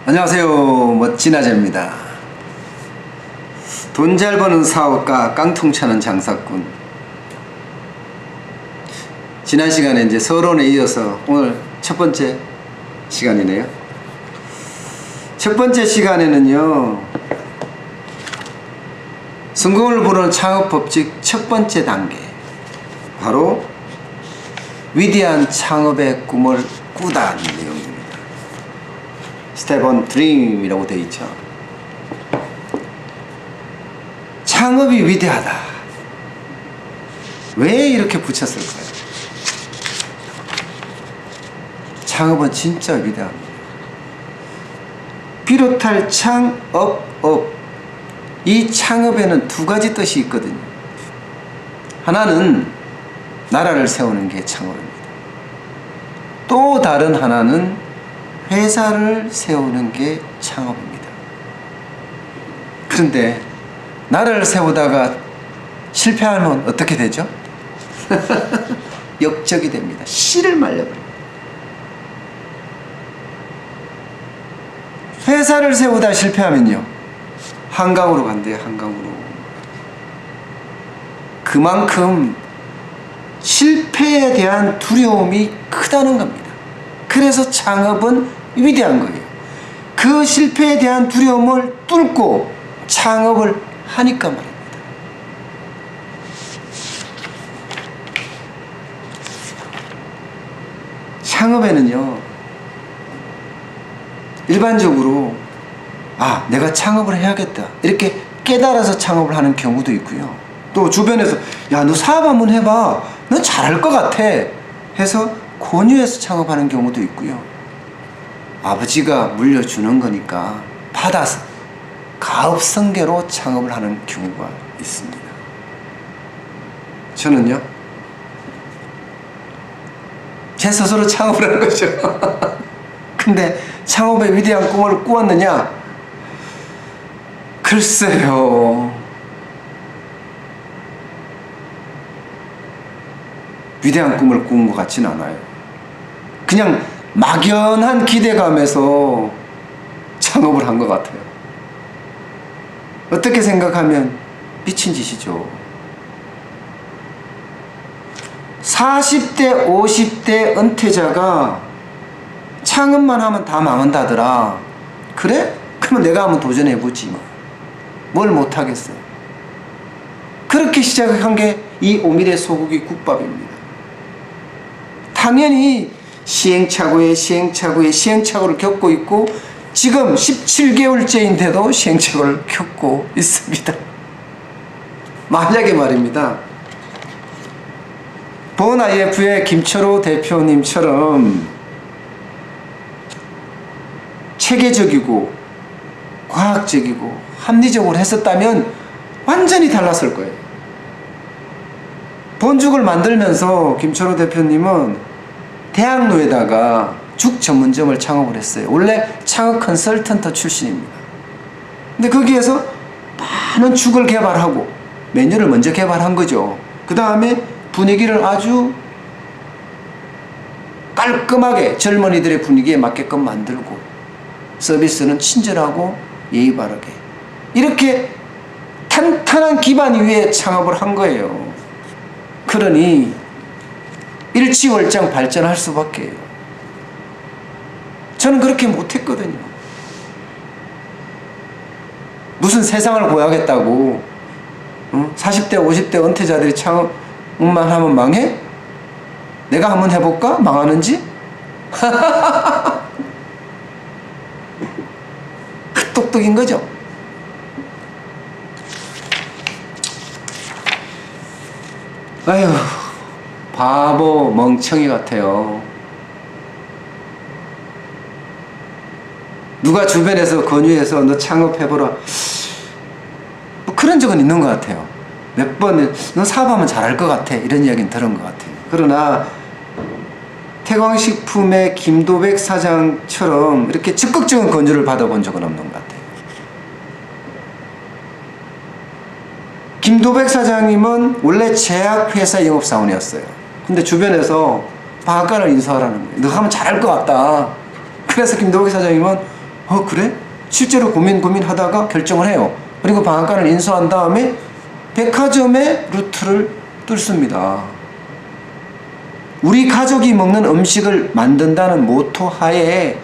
안녕하세요. 멋진 아재입니다. 돈 잘 버는 사업가, 깡통 차는 장사꾼. 지난 시간에 이제 서론에 이어서 오늘 첫 번째 시간이네요. 첫 번째 시간에는요, 성공을 부르는 창업 법칙 첫 번째 단계, 바로 위대한 창업의 꿈을 꾸다는 내용입니다. 스텝 온 드림이라고 되어 있죠. 창업이 위대하다. 왜 이렇게 붙였을까요? 창업은 진짜 위대합니다. 비롯할 창업. 이 창업에는 두 가지 뜻이 있거든요. 하나는 나라를 세우는 게 창업입니다. 또 다른 하나는 회사를 세우는 게 창업입니다. 그런데 나라를 세우다가 실패하면 어떻게 되죠? 역적이 됩니다. 씨를 말려버립니다. 회사를 세우다 실패하면요, 한강으로 간대요. 한강으로. 그만큼 실패에 대한 두려움이 크다는 겁니다. 그래서 창업은 위대한 거예요. 그 실패에 대한 두려움을 뚫고 창업을 하니까 말입니다. 창업에는요, 일반적으로 내가 창업을 해야겠다 이렇게 깨달아서 창업을 하는 경우도 있고요. 또 주변에서 야, 너 사업 한번 해봐, 너 잘할 것 같아 해서 권유해서 창업하는 경우도 있고요. 아버지가 물려주는 거니까 받아서 가업성계로 창업을 하는 경우가 있습니다. 저는요, 제 스스로 창업을 하는 거죠. 근데 창업의 위대한 꿈을 꾸었느냐? 글쎄요, 위대한 꿈을 꾸은 것 같지는 않아요. 그냥 막연한 기대감에서 창업을 한 것 같아요. 어떻게 생각하면 미친 짓이죠. 40대 50대 은퇴자가 창업만 하면 다 망한다더라. 그래? 그러면 내가 한번 도전해보지 뭐. 뭘 못하겠어요. 그렇게 시작한 게 이 오미래 소고기 국밥입니다. 당연히 시행착오에 시행착오를 겪고 있고, 지금 17개월째인데도 시행착오를 겪고 있습니다. 만약에 말입니다, 본 IF의 김철호 대표님처럼 체계적이고 과학적이고 합리적으로 했었다면 완전히 달랐을 거예요. 본죽을 만들면서 김철호 대표님은 대학로에다가 죽 전문점을 창업을 했어요. 원래 창업 컨설턴트 출신입니다. 근데 거기에서 많은 죽을 개발하고 메뉴를 먼저 개발한 거죠. 그 다음에 분위기를 아주 깔끔하게 젊은이들의 분위기에 맞게끔 만들고, 서비스는 친절하고 예의 바르게, 이렇게 탄탄한 기반 위에 창업을 한 거예요. 그러니 일취월장 발전할 수밖에. 저는 그렇게 못했거든요. 무슨 세상을 구하겠다고 40대 50대 은퇴자들이 창업만 하면 망해? 내가 한번 해볼까? 망하는지? 똑똑인 거죠. 아휴, 바보 멍청이 같아요. 누가 주변에서 권유해서 너 창업해보라, 뭐 그런 적은 있는 것 같아요. 몇 번 너 사업하면 잘할 것 같아 이런 이야기는 들은 것 같아요. 그러나 태광식품의 김도백 사장처럼 이렇게 적극적인 권유를 받아본 적은 없는 것 같아요. 김도백 사장님은 원래 제약회사 영업사원이었어요. 근데 주변에서 방앗간을 인수하라는 거예요. 너 하면 잘할 것 같다. 그래서 김도백 사장님은 그래? 실제로 고민하다가 결정을 해요. 그리고 방앗간을 인수한 다음에 백화점의 루트를 뚫습니다. 우리 가족이 먹는 음식을 만든다는 모토 하에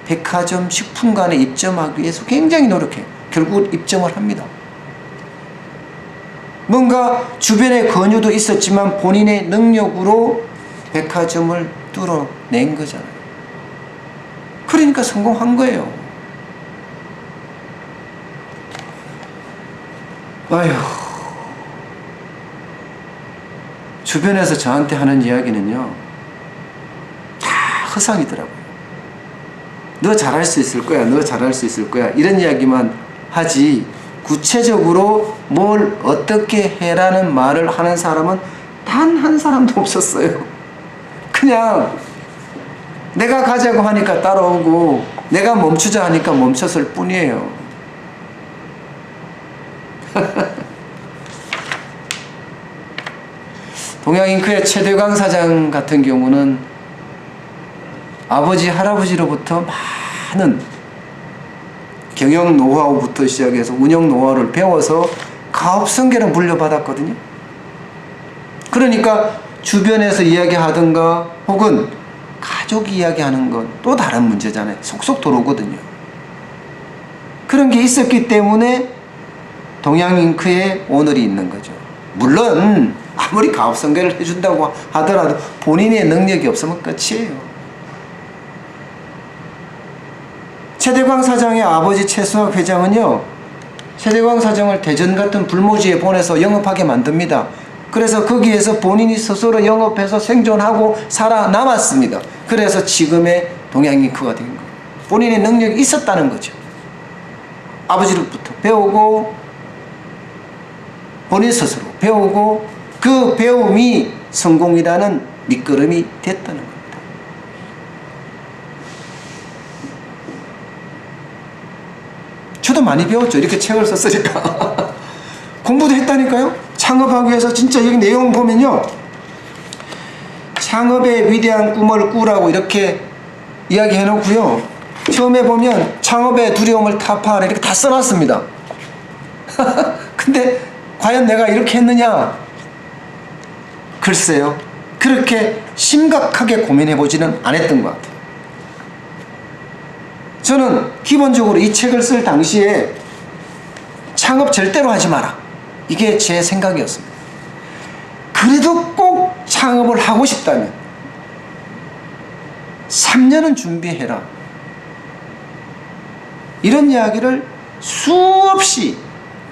백화점 식품관에 입점하기 위해서 굉장히 노력해요. 결국 입점을 합니다. 뭔가 주변의 권유도 있었지만 본인의 능력으로 백화점을 뚫어낸 거잖아요. 그러니까 성공한 거예요. 아휴, 주변에서 저한테 하는 이야기는요, 다 허상이더라고요. 너 잘할 수 있을 거야, 너 잘할 수 있을 거야, 이런 이야기만 하지 구체적으로 뭘 어떻게 해라는 말을 하는 사람은 단 한 사람도 없었어요. 그냥 내가 가자고 하니까 따라오고 내가 멈추자 하니까 멈췄을 뿐이에요. 동양잉크의 최대광 사장 같은 경우는 아버지 할아버지로부터 많은 경영 노하우부터 시작해서 운영 노하우를 배워서 가업 성계를 물려받았거든요. 그러니까 주변에서 이야기하든가 혹은 가족이 이야기하는 건 또 다른 문제잖아요. 속속 들어오거든요. 그런 게 있었기 때문에 동양잉크의 오늘이 있는 거죠. 물론 아무리 가업 성계를 해준다고 하더라도 본인의 능력이 없으면 끝이에요. 최대광 사장의 아버지 최수학 회장은요, 최대광 사장을 대전 같은 불모지에 보내서 영업하게 만듭니다. 그래서 거기에서 본인이 스스로 영업해서 생존하고 살아남았습니다. 그래서 지금의 동양잉크가 된 거예요. 본인의 능력이 있었다는 거죠. 아버지로부터 배우고 본인 스스로 배우고 그 배움이 성공이라는 밑거름이 됐다는 겁니다. 저도 많이 배웠죠. 이렇게 책을 썼으니까. 공부도 했다니까요. 창업하기 위해서 진짜 여기 내용 보면요, 창업의 위대한 꿈을 꾸라고 이렇게 이야기해 놓고요, 처음에 보면 창업의 두려움을 타파하라 이렇게 다 써놨습니다. 근데 과연 내가 이렇게 했느냐? 글쎄요, 그렇게 심각하게 고민해보지는 않았던 것 같아요. 저는 기본적으로 이 책을 쓸 당시에 창업 절대로 하지 마라, 이게 제 생각이었습니다. 그래도 꼭 창업을 하고 싶다면 3년은 준비해라, 이런 이야기를 수없이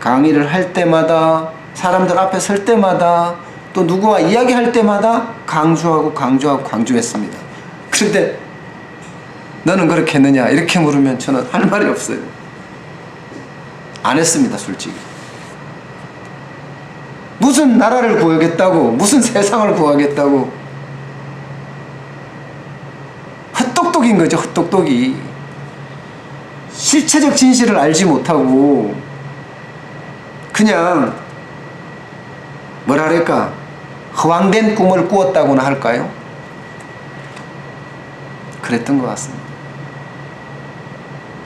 강의를 할 때마다, 사람들 앞에 설 때마다, 또 누구와 이야기할 때마다 강조했습니다. 그런데 너는 그렇게 했느냐 이렇게 물으면 저는 할 말이 없어요. 안 했습니다, 솔직히. 무슨 나라를 구하겠다고, 무슨 세상을 구하겠다고. 헛똑똑인 거죠, 헛똑똑이. 실체적 진실을 알지 못하고 그냥 뭐랄까 허황된 꿈을 꾸었다고나 할까요? 그랬던 것 같습니다.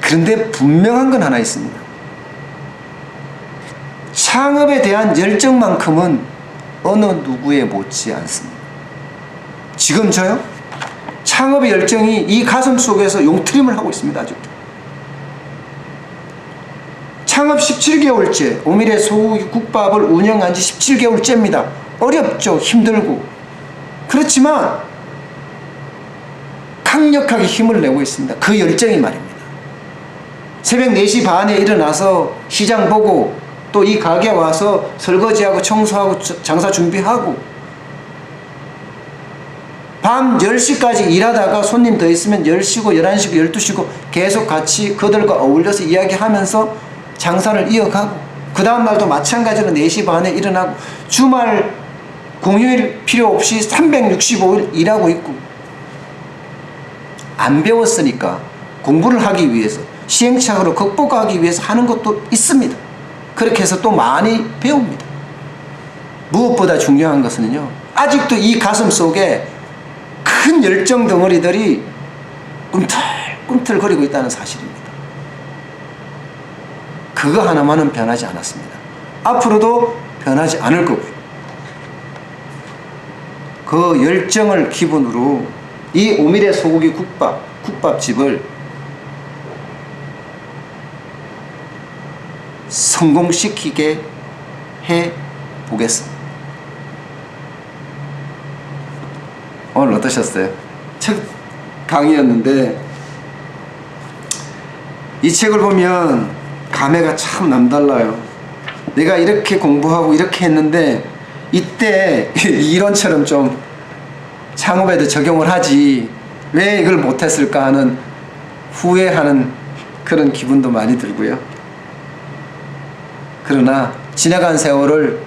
그런데 분명한 건 하나 있습니다. 창업에 대한 열정만큼은 어느 누구에 못지 않습니다. 지금 저요? 창업의 열정이 이 가슴 속에서 용트림을 하고 있습니다. 아직도. 창업 17개월째, 오밀의 소고기 국밥을 운영한 지 17개월째입니다. 어렵죠. 힘들고. 그렇지만 강력하게 힘을 내고 있습니다. 그 열정이 말입니다. 새벽 4시 반에 일어나서 시장 보고 또 이 가게 와서 설거지하고 청소하고 장사 준비하고 밤 10시까지 일하다가 손님 더 있으면 10시고 11시고 12시고 계속 같이 그들과 어울려서 이야기하면서 장사를 이어가고, 그 다음날도 마찬가지로 4시 반에 일어나고 주말 공휴일 필요 없이 365일 일하고 있고, 안 배웠으니까 공부를 하기 위해서 시행착오를 극복하기 위해서 하는 것도 있습니다. 그렇게 해서 또 많이 배웁니다. 무엇보다 중요한 것은요, 아직도 이 가슴 속에 큰 열정 덩어리들이 꿈틀꿈틀거리고 있다는 사실입니다. 그거 하나만은 변하지 않았습니다. 앞으로도 변하지 않을 거고요. 그 열정을 기본으로 이 오미래 소고기 국밥집을 성공시키게 해 보겠습니다. 오늘 어떠셨어요? 첫 강의였는데 이 책을 보면 감회가 참 남달라요. 내가 이렇게 공부하고 이렇게 했는데 이때 이론처럼 좀 창업에도 적용을 하지 왜 이걸 못했을까 하는 후회하는 그런 기분도 많이 들고요. 그러나 지나간 세월을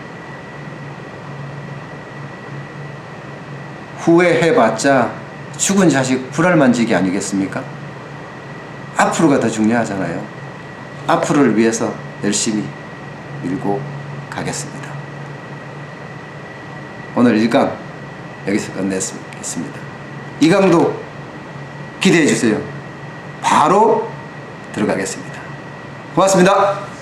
후회해봤자 죽은 자식 불알만지기 아니겠습니까? 앞으로가 더 중요하잖아요. 앞으로를 위해서 열심히 밀고 가겠습니다. 오늘 1강 여기서 끝냈습니다. 2강도 기대해 주세요. 바로 들어가겠습니다. 고맙습니다.